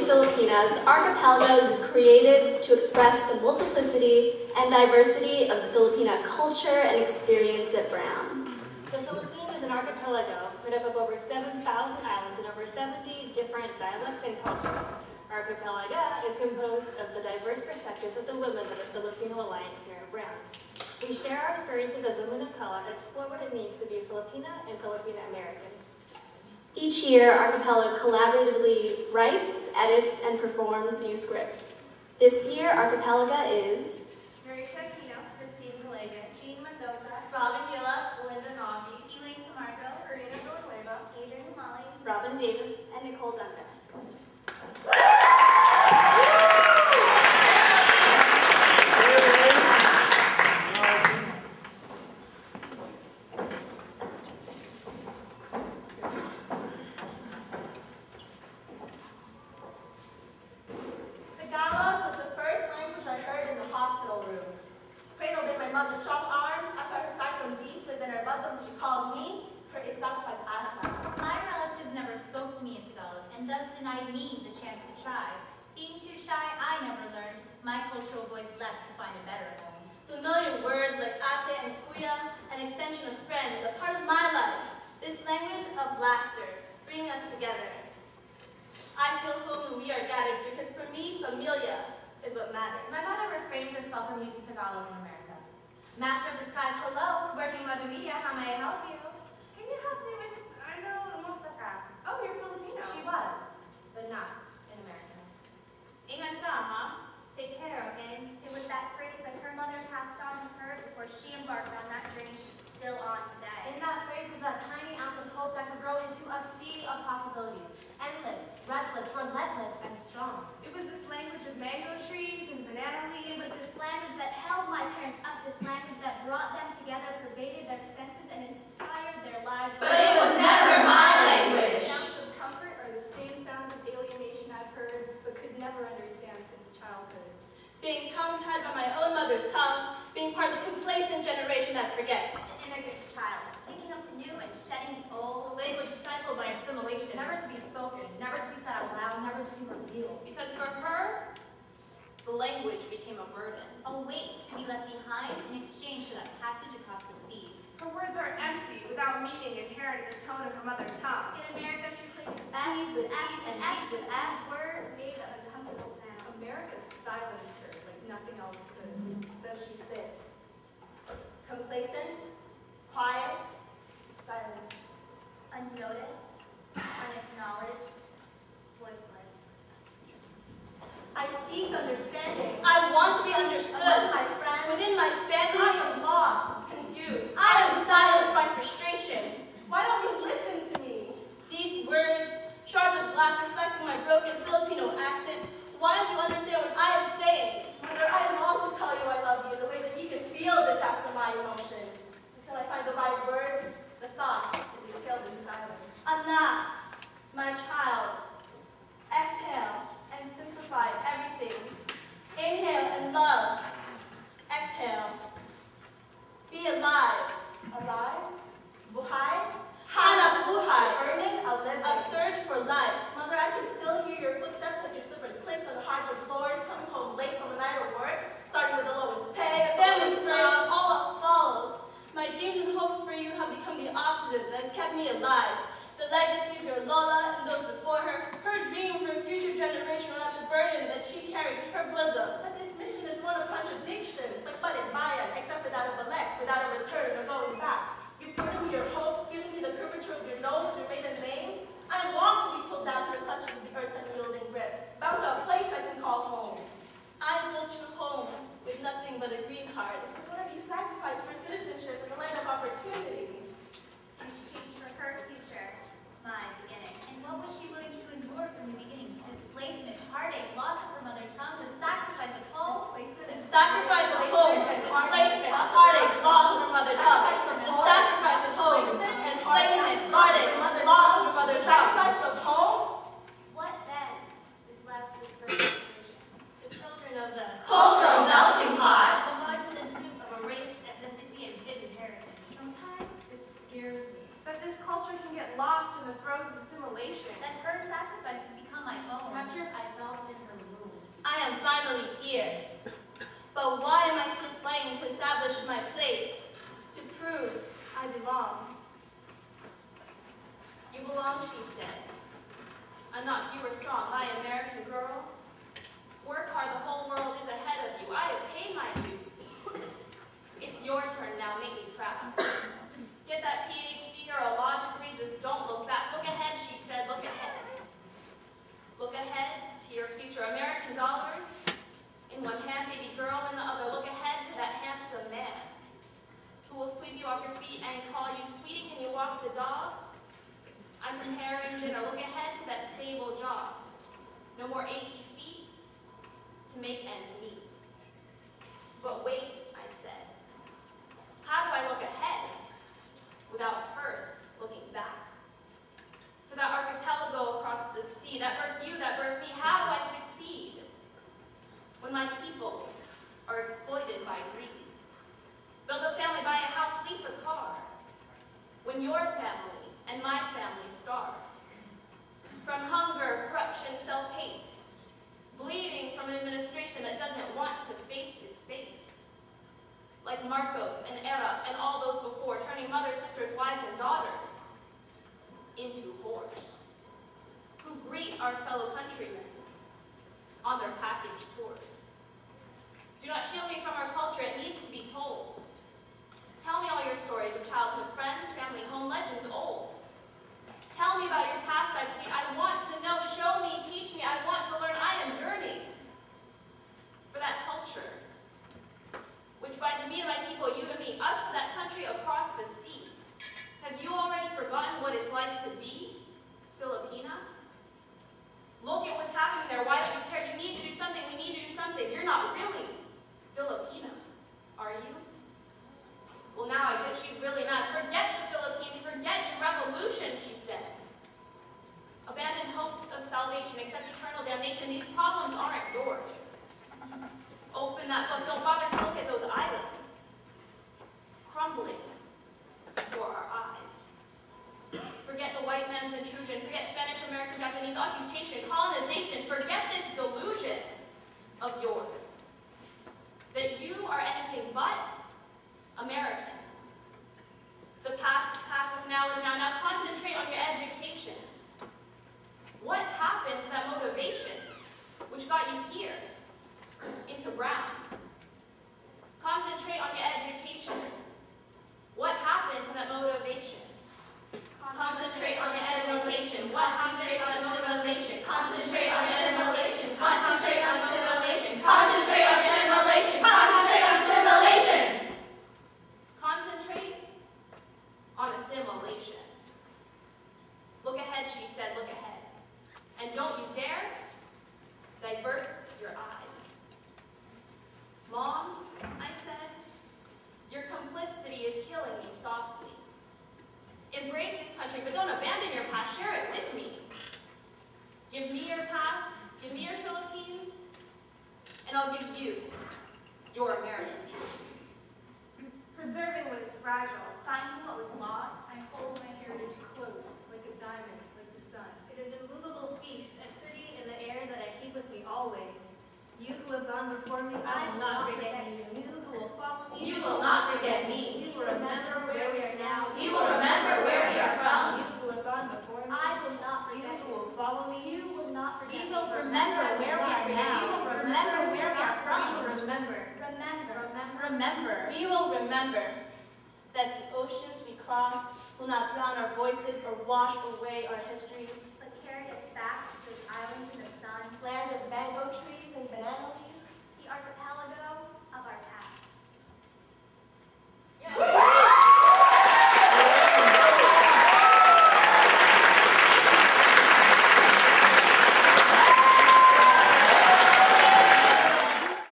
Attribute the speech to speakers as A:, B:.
A: Filipinas, Archipelag is created to express the multiplicity and diversity of the Filipina culture and experience at Brown.
B: The Philippines is an archipelago made up of over 7,000 islands and over 70 different dialects and cultures. Archipelag-a is composed of the diverse perspectives of the women of the Filipino Alliance here at Brown. We share our experiences as women of color and explore what it means to be Filipina and Filipina American.
A: Each year, Archipelag collaboratively writes, edits, and performs new scripts. This year, Archipelag-a is
C: Noricia Aquino, Kristine Villegas, Mendoza,
B: Ulep,
C: Belinda Navi, Elaine Tamargo, Karina Villanueva, Adrienne Umali,
B: Davis,
A: and Nicole Dungca.
D: Tagalog was the first language I heard in the hospital room. Cradled in my mother's strong arms, I felt her sigh from deep within her bosom. She called me her isang pag-asa.
C: My relatives never spoke to me in Tagalog and thus denied me the chance to try. Being too shy, I never learned. My cultural voice left to find a better home.
B: Familiar words like ate and kuya, an extension of friend, is a part of my life. This language of laughter, bringing us together. I feel home when we are gathered because for me, familia is what matters.
C: My mother refrained herself from using Tagalog in America. Master of Disguise, hello. Working Mother Media, how may I help you?
D: Can you help me with, I know,
C: Mustaka.
D: oh, you're Filipino.
C: She was, but not in America.
B: Ingat ka, ha? Take care, okay?
C: It was that phrase that her mother passed on to her before she embarked on that journey she's still on today. In that phrase was that tiny ounce of hope that could grow into a sea of possibilities. Endless, restless, relentless, and strong.
D: It was this language of mango trees and banana leaves.
C: It was this language that held my parents up, this language that brought them together, pervaded their senses, and inspired their lives.
D: But it was never my language.
E: The sounds of comfort are the same sounds of alienation I've heard, but could never understand since childhood.
B: Being tongue-tied by my own mother's tongue, being part of the complacent generation that forgets.
C: An immigrant's child, picking up the new and shedding the old.
B: Language stifled by assimilation.
C: Never to be spoken, never to be said out loud, never to be revealed.
B: Because for her, the language became a burden.
C: A weight to be left behind in exchange for that passage across the sea.
D: Her words are empty, without meaning inherent in the tone of her mother tongue.
C: In America, she places
E: F's
C: P's with
E: P's
C: F's and F's with F's.
E: Words made an uncomfortable sound. America silenced her like nothing else could.
D: So she sits, complacent, quiet, silent.
C: Unnoticed, unacknowledged, voiceless.
D: I seek understanding.
B: I want to be understood.
D: Among my friends,
B: within my family,
D: I am lost, confused.
B: I am silenced by frustration.
D: Why don't you listen to me?
B: These words, shards of glass reflecting my broken Filipino accent, why don't you understand what I am saying?
D: Mother, I long to tell you I love you in a way that you can feel the depth of my emotion. Until I find the right words, the thought is exhaled in silence.
B: Anak, my child, exhale and simplify everything. Inhale and love. Exhale. Be alive.
D: Alive? Buhay?
B: Hanap buhay.
D: Earning a living.
B: A search for life.
D: Mother, I can still hear your footsteps as your slippers click on the hardwood floors, coming home late from a night of work, starting with the lowest pay,
B: Family's first, all else follows. My dreams and hopes for you have become the oxygen that has kept me alive. The legacy of your Lola and those before her, her dream for a future generation will have the burden that she carried in her bosom.
D: But this mission is one of contradictions, like Balikbayan, except for that of Ulep, without a return or going back. You burden me your hopes, giving me the curvature of your nose, your maiden name. I long to be pulled down to the clutches of the earth's unyielding grip, bound to a place I can call home.
B: I built you home with nothing but a green card.
D: What have you sacrificed for citizenship in the land of opportunity?
C: In exchange for her future, my beginning. And what was she willing to endure from the beginning? Displacement, heartache, loss of her mother tongue, the sacrifice of hope.
B: The sacrifice of hope, displacement, heartache, she said. I'm not fewer strong, my American girl. Work hard, the whole world is ahead of you. I have paid my dues. It's your turn now, make me proud. Get that PhD or a law degree, just don't look back. Look ahead, she said, look ahead. Look ahead to your future. American dollars in one hand, baby girl in the other. Look ahead to that handsome man who will sweep you off your feet and call you, sweetie, can you walk the dog? I'm preparing dinner. Look ahead to that stable job. No more achy feet to make ends meet. But wait, I said. How do I look ahead without first looking back? To that archipelago across the sea, that birthed you, that birthed me, how do I succeed? When my people are exploited by greed. Build a family, buy a house, lease a car. When your family and my family starve. From hunger, corruption, self-hate. Bleeding from an administration that doesn't want to face its fate. Like Marcos and Era and all those before, turning mothers, sisters, wives, and daughters into whores. Who greet our fellow countrymen on their package tours. Do not shield me from our culture, it needs to be told. Tell me all your stories of childhood friends, family, home, legends old. Tell me about your past, I plead. I want to know, show me, teach me. I want to learn, I am yearning for that culture, which binds me to my people, you to me, us to that country across the sea. Have you already forgotten what it's like to be Filipina? Look at what's happening there. Why don't you care? You need to do something. We need to do something. You're not really Filipina, are you? Well, now I did. She's really not. Forget the Philippines. Forget your revolution, she said. Abandon hopes of salvation. Accept eternal damnation. These problems aren't yours. Open that book. Don't bother to look at those islands. Crumbling before our eyes. Forget the white man's intrusion. Forget Spanish, American, Japanese occupation, colonization. Forget this delusion of yours. That you are anything but American. The past is past, what's now is now. Now concentrate on your education. What happened to that motivation which got you here, into Brown? Concentrate on your education. What happened to that motivation? Concentrate on your education. What happened to that motivation? Concentrate on assimilation. Concentrate on assimilation. Concentrate on assimilation. Concentrate on assimilation. Concentrate on assimilation. Look ahead, she said, look ahead. And don't you dare divert your eyes. Mom, I said, your complicity is killing me softly. Embrace this country, but don't abandon your past. Share it with me. Give me your past, give me your Philippines, and I'll give you your American dream.
D: Preserving what is fragile.
C: Finding what was lost.
E: I hold my heritage close, like a diamond, like the sun.
B: It is a movable feast, a city in the air that I keep with me always. You who have gone before me, I will not forget you. You who will follow me,
A: You will not forget me.
C: You will remember where we are now.
A: You will remember where we are from.
B: You who have gone before me,
C: I will not
B: you
C: forget
B: who will follow me,
C: You will not forget
A: We will remember where we are now. We will remember where we are
B: we
A: from.
B: will remember.
A: Remember.
D: We will remember that the oceans we crossed will not drown our voices or wash away our histories.
C: But carry us back to those islands in the